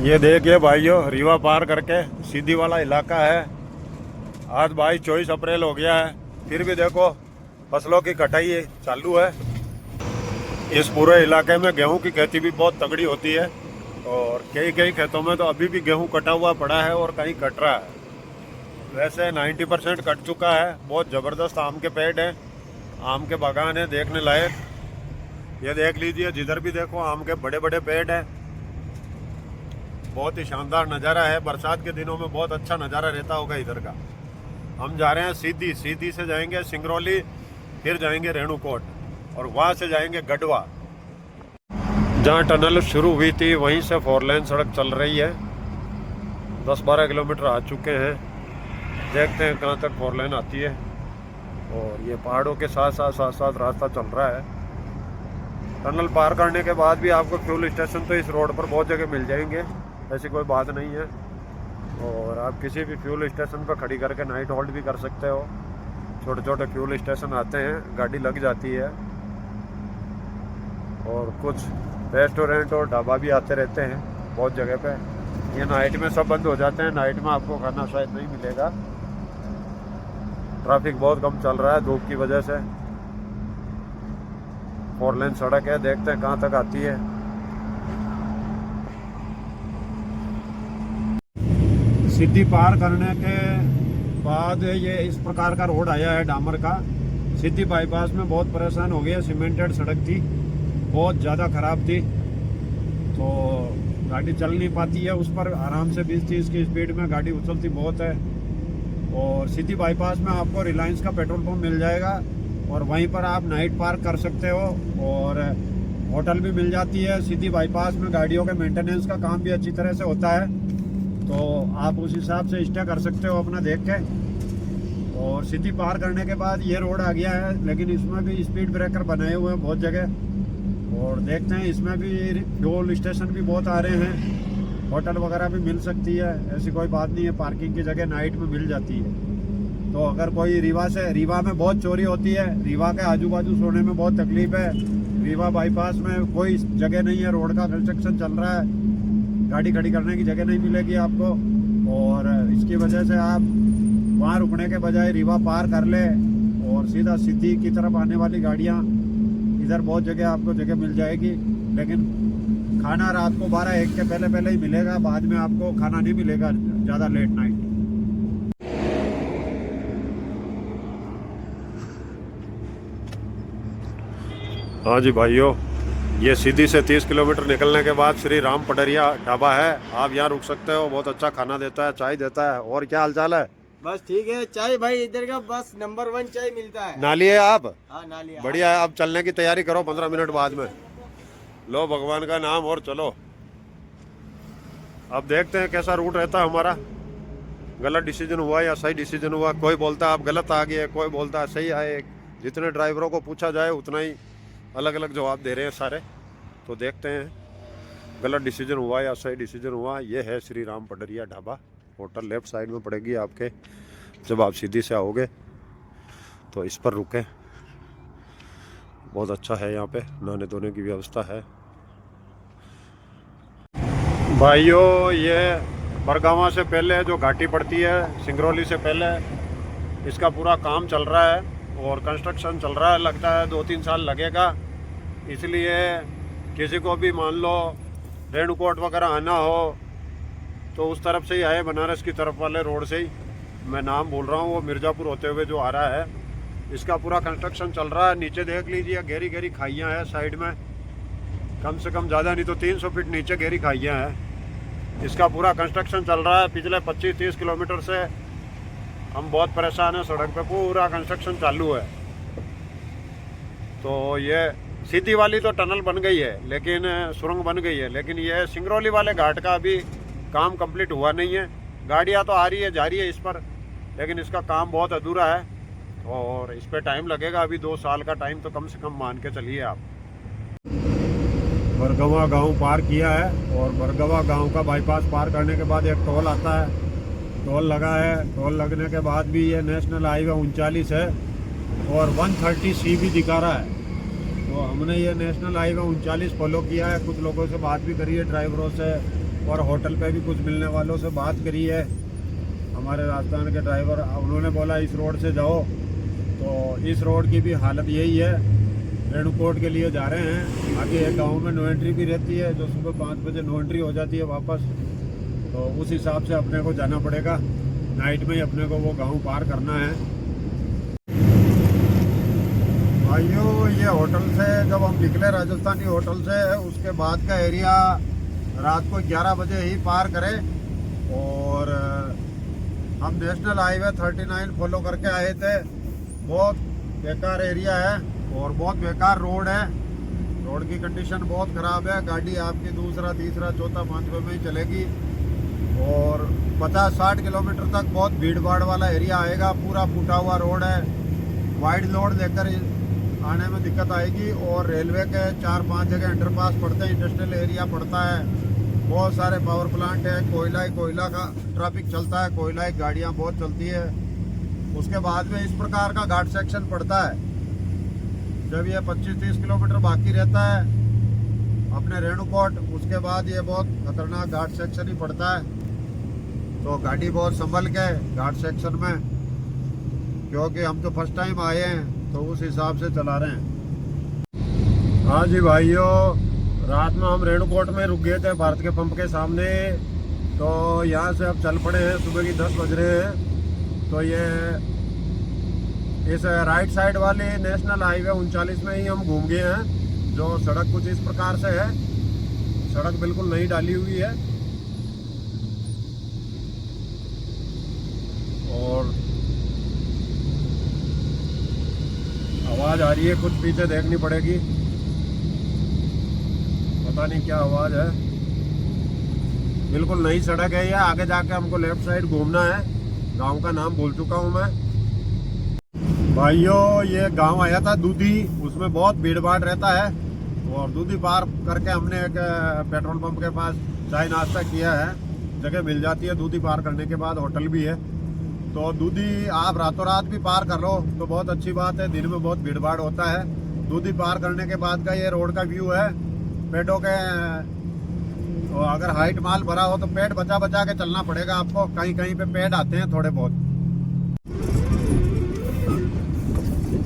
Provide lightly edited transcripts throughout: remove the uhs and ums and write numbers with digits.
ये देखिए भाइयों, रीवा पार करके सीधी वाला इलाका है। आज भाई 24 अप्रैल हो गया है, फिर भी देखो फसलों की कटाई चालू है। इस पूरे इलाके में गेहूं की खेती भी बहुत तगड़ी होती है और कई कई खेतों में तो अभी भी गेहूं कटा हुआ पड़ा है और कहीं कट रहा है। वैसे 90% कट चुका है। बहुत ज़बरदस्त आम के पेड़ हैं, आम के बागान है देखने लायक। ये देख लीजिए, जिधर भी देखो आम के बड़े बड़े पेड़ हैं। बहुत ही शानदार नज़ारा है। बरसात के दिनों में बहुत अच्छा नज़ारा रहता होगा इधर का। हम जा रहे हैं सीधी से जाएंगे सिंगरौली, फिर जाएंगे रेणुकोट और वहाँ से जाएंगे गढ़वा। जहाँ टनल शुरू हुई थी वहीं से 4 लेन सड़क चल रही है। 10-12 किलोमीटर आ चुके हैं। देखते हैं कहाँ तक 4 लेन आती है। और ये पहाड़ों के साथ साथ रास्ता चल रहा है। टनल पार करने के बाद भी आपको फ्यूल स्टेशन तो इस रोड पर बहुत जगह मिल जाएंगे, ऐसी कोई बात नहीं है। और आप किसी भी फ्यूल स्टेशन पर खड़ी करके नाइट होल्ड भी कर सकते हो। छोटे छोटे फ्यूल स्टेशन आते हैं, गाड़ी लग जाती है। और कुछ रेस्टोरेंट और ढाबा भी आते रहते हैं बहुत जगह पे। ये नाइट में सब बंद हो जाते हैं, नाइट में आपको खाना शायद नहीं मिलेगा। ट्रैफिक बहुत कम चल रहा है धूप की वजह से। 4 लेन सड़क है, देखते हैं कहाँ तक आती है। सिद्धि पार करने के बाद ये इस प्रकार का रोड आया है डामर का। सिद्धि बाईपास में बहुत परेशान हो गया। सीमेंटेड सड़क थी, बहुत ज़्यादा ख़राब थी, तो गाड़ी चल नहीं पाती है उस पर। आराम से 20-30 की स्पीड में गाड़ी उछलती बहुत है। और सिद्धि बाईपास में आपको रिलायंस का पेट्रोल पंप मिल जाएगा और वहीं पर आप नाइट पार्क कर सकते हो और होटल भी मिल जाती है। सिद्धि बाईपास में गाड़ियों के मेंटेनेंस का काम भी अच्छी तरह से होता है, तो आप उस हिसाब से स्टे कर सकते हो अपना देख के। और सिटी पार करने के बाद ये रोड आ गया है, लेकिन इसमें भी स्पीड ब्रेकर बनाए हुए हैं बहुत जगह। और देखते हैं, इसमें भी फ्यूल स्टेशन भी बहुत आ रहे हैं, होटल वगैरह भी मिल सकती है, ऐसी कोई बात नहीं है। पार्किंग की जगह नाइट में मिल जाती है। तो अगर कोई रीवा में बहुत चोरी होती है, रीवा के आजू बाजू सोने में बहुत तकलीफ है। रीवा बाईपास में कोई जगह नहीं है, रोड का कंस्ट्रक्शन चल रहा है, गाड़ी खड़ी करने की जगह नहीं मिलेगी आपको। और इसकी वजह से आप वहाँ रुकने के बजाय रीवा पार कर ले और सीधा सिद्धि की तरफ आने वाली गाड़ियाँ, इधर बहुत जगह आपको जगह मिल जाएगी। लेकिन खाना रात को 12-1 के पहले ही मिलेगा, बाद में आपको खाना नहीं मिलेगा ज़्यादा लेट नाइट। हाँ जी भाइयों, ये सीधी से 30 किलोमीटर निकलने के बाद श्री राम पटरिया ढाबा है। आप यहाँ रुक सकते हो, बहुत अच्छा खाना देता है, चाय देता है। और क्या हालचाल है? बस ठीक है। चाय भाई इधर का बस नंबर 1 चाय मिलता है। नाली है आप? हाँ नाली है। बढ़िया है। अब चलने की तैयारी करो 15 मिनट बाद में। लो भगवान का नाम और चलो। अब देखते हैं कैसा रूट रहता है हमारा। गलत डिसीजन हुआ या सही डिसीजन हुआ। कोई बोलता है आप गलत आ गए, कोई बोलता है सही आए। जितने ड्राइवरों को पूछा जाए उतना ही अलग अलग जवाब दे रहे हैं सारे। तो देखते हैं गलत डिसीजन हुआ या सही डिसीजन हुआ। ये है श्री राम पटरिया ढाबा। होटल लेफ्ट साइड में पड़ेगी आपके। जब आप सीधी से आओगे तो इस पर रुकें। बहुत अच्छा है, यहाँ पे नहाने धोने की व्यवस्था है। भाइयों, ये बरगावा से पहले जो घाटी पड़ती है सिंगरौली से पहले, इसका पूरा काम चल रहा है और कंस्ट्रक्शन चल रहा है। लगता है 2-3 साल लगेगा। इसलिए किसी को भी मान लो रेणुकोट वगैरह आना हो तो उस तरफ से ही आए, बनारस की तरफ वाले रोड से ही। मैं नाम बोल रहा हूँ, वो मिर्ज़ापुर होते हुए जो आ रहा है। इसका पूरा कंस्ट्रक्शन चल रहा है। नीचे देख लीजिए, गहरी गहरी खाइयाँ हैं साइड में। कम से कम ज़्यादा नहीं तो 300 फीट नीचे गहरी खाइयाँ हैं। इसका पूरा कंस्ट्रक्शन चल रहा है। पिछले 25-30 किलोमीटर से हम बहुत परेशान हैं। सड़क पे पूरा कंस्ट्रक्शन चालू है। तो ये सीधी वाली तो टनल बन गई है, लेकिन सुरंग बन गई है, लेकिन ये सिंगरौली वाले घाट का अभी काम कंप्लीट हुआ नहीं है। गाड़ियाँ तो आ रही है, जा रही है इस पर, लेकिन इसका काम बहुत अधूरा है और इस पर टाइम लगेगा। अभी 2 साल का टाइम तो कम से कम मान के चलिए आप। बरगवा गांव पार किया है और बरगवा गांव का बाईपास पार करने के बाद एक टोल आता है। टोल लगा है। टोल लगने के बाद भी ये नेशनल हाईवे 39 है और 130C भी दिखा रहा है। तो हमने ये नेशनल हाईवे 39 फॉलो किया है। कुछ लोगों से बात भी करी है, ड्राइवरों से, और होटल पे भी कुछ मिलने वालों से बात करी है हमारे राजस्थान के ड्राइवर। उन्होंने बोला इस रोड से जाओ, तो इस रोड की भी हालत यही है। रेणुकोट के लिए जा रहे हैं, आगे एक गाँव में नो एंट्री भी रहती है, जो सुबह 5 बजे नो एंट्री हो जाती है वापस, तो उस हिसाब से अपने को जाना पड़ेगा। नाइट में ही अपने को वो गांव पार करना है। भाइयों, ये होटल से जब हम निकले राजस्थानी होटल से, उसके बाद का एरिया रात को 11 बजे ही पार करें, और हम नेशनल हाईवे 39 फॉलो करके आए थे। बहुत बेकार एरिया है और बहुत बेकार रोड है। रोड की कंडीशन बहुत ख़राब है। गाड़ी आपकी दूसरा, तीसरा, चौथा, 5वें में ही चलेगी, और 50-60 किलोमीटर तक बहुत भीड़ भाड़ वाला एरिया आएगा। पूरा फूटा हुआ रोड है, वाइड लोड लेकर आने में दिक्कत आएगी। और रेलवे के 4-5 जगह अंडरपास पड़ते हैं, इंडस्ट्रियल एरिया पड़ता है, बहुत सारे पावर प्लांट है, कोयला का ट्रैफिक चलता है, कोयला की गाड़ियाँ बहुत चलती है। उसके बाद में इस प्रकार का घाट सेक्शन पड़ता है। जब ये 25-30 किलोमीटर बाकी रहता है अपने रेणुकोट, उसके बाद ये बहुत खतरनाक घाट सेक्शन ही पड़ता है। तो गाड़ी बहुत संभल के घाट सेक्शन में, क्योंकि हम तो फर्स्ट टाइम आए हैं, तो उस हिसाब से चला रहे हैं। हाँ जी भाइयों, रात में हम रेणुकोट में रुक गए थे भारत के पंप के सामने। तो यहाँ से अब चल पड़े हैं, सुबह की 10 बज रहे हैं। तो ये इस राइट साइड वाले नेशनल हाईवे 39 में ही हम घूम गए हैं। जो सड़क कुछ इस प्रकार से है, सड़क बिल्कुल नई डाली हुई है, और आवाज आ रही है कुछ पीछे, देखनी पड़ेगी, पता नहीं क्या आवाज है। बिल्कुल नई सड़क है ये। आगे जाके हमको लेफ्ट साइड घूमना है। गांव का नाम भूल चुका हूं मैं। भाइयों, ये गांव आया था दूधी, उसमें बहुत भीड़ भाड़ रहता है, और दूधी पार करके हमने एक पेट्रोल पंप के पास चाय नाश्ता किया है। जगह मिल जाती है दूधी पार करने के बाद, होटल भी है। तो दूधी आप रातों रात भी पार कर लो तो बहुत अच्छी बात है। दिन में बहुत भीड़ भाड़ होता है। दूधी पार करने के बाद का ये रोड का व्यू है। पेड़ों के, तो अगर हाइट माल भरा हो तो पेड़ बचा बचा के चलना पड़ेगा आपको। कहीं कहीं पे पेड़ आते हैं थोड़े बहुत।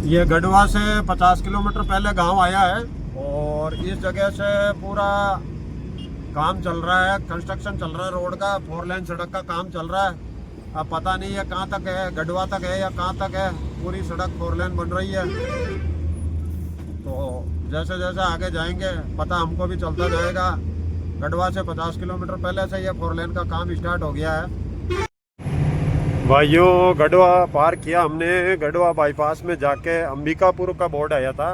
ये गढ़वा से 50 किलोमीटर पहले गांव आया है, और इस जगह से पूरा काम चल रहा है, कंस्ट्रक्शन चल रहा है रोड का। 4 लेन सड़क का काम चल रहा है। अब पता नहीं है कहाँ तक है, गढ़वा तक है या कहाँ तक है। पूरी सड़क 4 लेन बन रही है। तो जैसे जैसे आगे जाएंगे पता हमको भी चलता जाएगा। गढ़वा से 50 किलोमीटर पहले से ये 4 लेन का काम स्टार्ट हो गया है। भाइयों, गढ़वा पार किया हमने। गढ़वा बाईपास में जाके अंबिकापुर का बोर्ड आया था,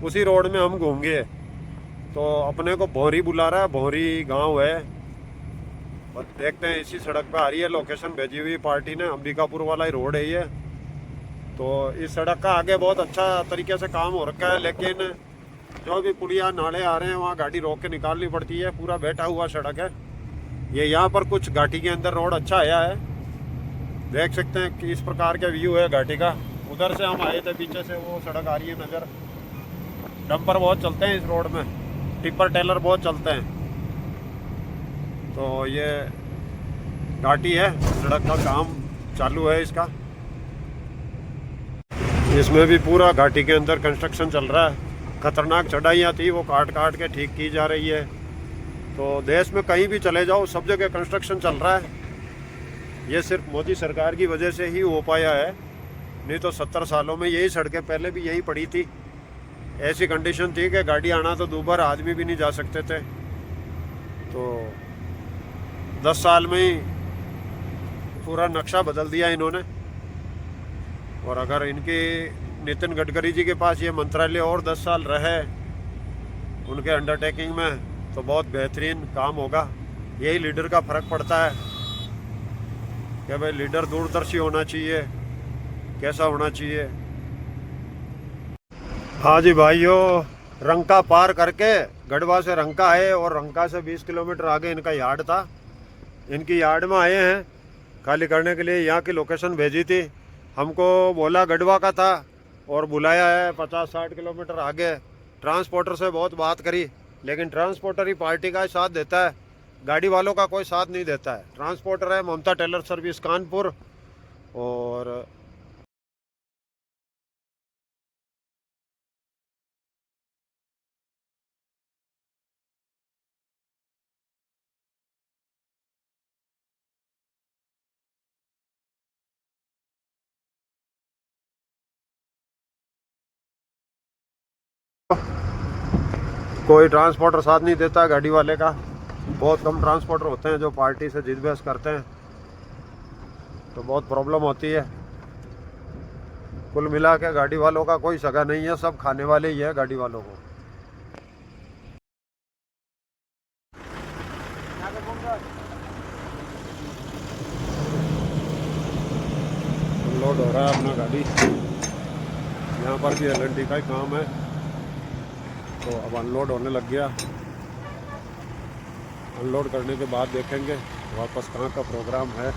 उसी रोड में हम घूम गए। तो अपने को भौरी बुला रहा है, भौरी गांव है। और देखते हैं, इसी सड़क पे आ रही है, लोकेशन भेजी हुई पार्टी ने। अंबिकापुर वाला ही रोड है ये। तो इस सड़क का आगे बहुत अच्छा तरीके से काम हो रखा है, लेकिन जो भी पुलिया नाले आ रहे हैं वहाँ गाड़ी रोक के निकालनी पड़ती है। पूरा बैठा हुआ सड़क है ये। यहाँ पर कुछ घाटी के अंदर रोड अच्छा आया है, देख सकते हैं कि इस प्रकार का व्यू है घाटी का। उधर से हम आए थे, पीछे से वो सड़क आ रही है नज़र। डंपर बहुत चलते हैं इस रोड में, टिपर टेलर बहुत चलते हैं। तो ये घाटी है, सड़क का काम चालू है इसका। इसमें भी पूरा घाटी के अंदर कंस्ट्रक्शन चल रहा है। खतरनाक चढ़ाइयाँ थी, वो काट काट के ठीक की जा रही है। तो देश में कहीं भी चले जाओ, सब जगह कंस्ट्रक्शन चल रहा है। ये सिर्फ मोदी सरकार की वजह से ही हो पाया है, नहीं तो 70 सालों में यही सड़कें पहले भी यही पड़ी थी। ऐसी कंडीशन थी कि गाड़ी आना तो दोबारा आदमी भी नहीं जा सकते थे। तो 10 साल में ही पूरा नक्शा बदल दिया इन्होंने। और अगर इनके नितिन गडकरी जी के पास ये मंत्रालय और 10 साल रहे उनके अंडरटेकिंग में, तो बहुत बेहतरीन काम होगा। यही लीडर का फ़र्क पड़ता है कि भाई लीडर दूरदर्शी होना चाहिए, कैसा होना चाहिए। हाँ जी भाइयों, रंका पार करके गढ़वा से रंका है, और रंका से 20 किलोमीटर आगे इनका यार्ड था। इनकी यार्ड में आए हैं खाली करने के लिए। यहाँ की लोकेशन भेजी थी, हमको बोला गढ़वा का था और बुलाया है 50-60 किलोमीटर आगे। ट्रांसपोर्टर से बहुत बात करी, लेकिन ट्रांसपोर्टर ही पार्टी का साथ देता है। गाड़ी वालों का कोई साथ नहीं देता है। ट्रांसपोर्टर है ममता टेलर सर्विस कानपुर, और कोई ट्रांसपोर्टर साथ नहीं देता गाड़ी वाले का। बहुत कम ट्रांसपोर्टर होते हैं जो पार्टी से जिद बहस करते हैं, तो बहुत प्रॉब्लम होती है। कुल मिला के गाड़ी वालों का कोई सगा नहीं है, सब खाने वाले ही है गाड़ी वालों को। अनलोड हो रहा है अपना गाड़ी, यहाँ पर भी एल&टी का ही काम है, तो अब अनलोड होने लग गया। अनलोड करने के बाद देखेंगे वापस कहाँ का प्रोग्राम है।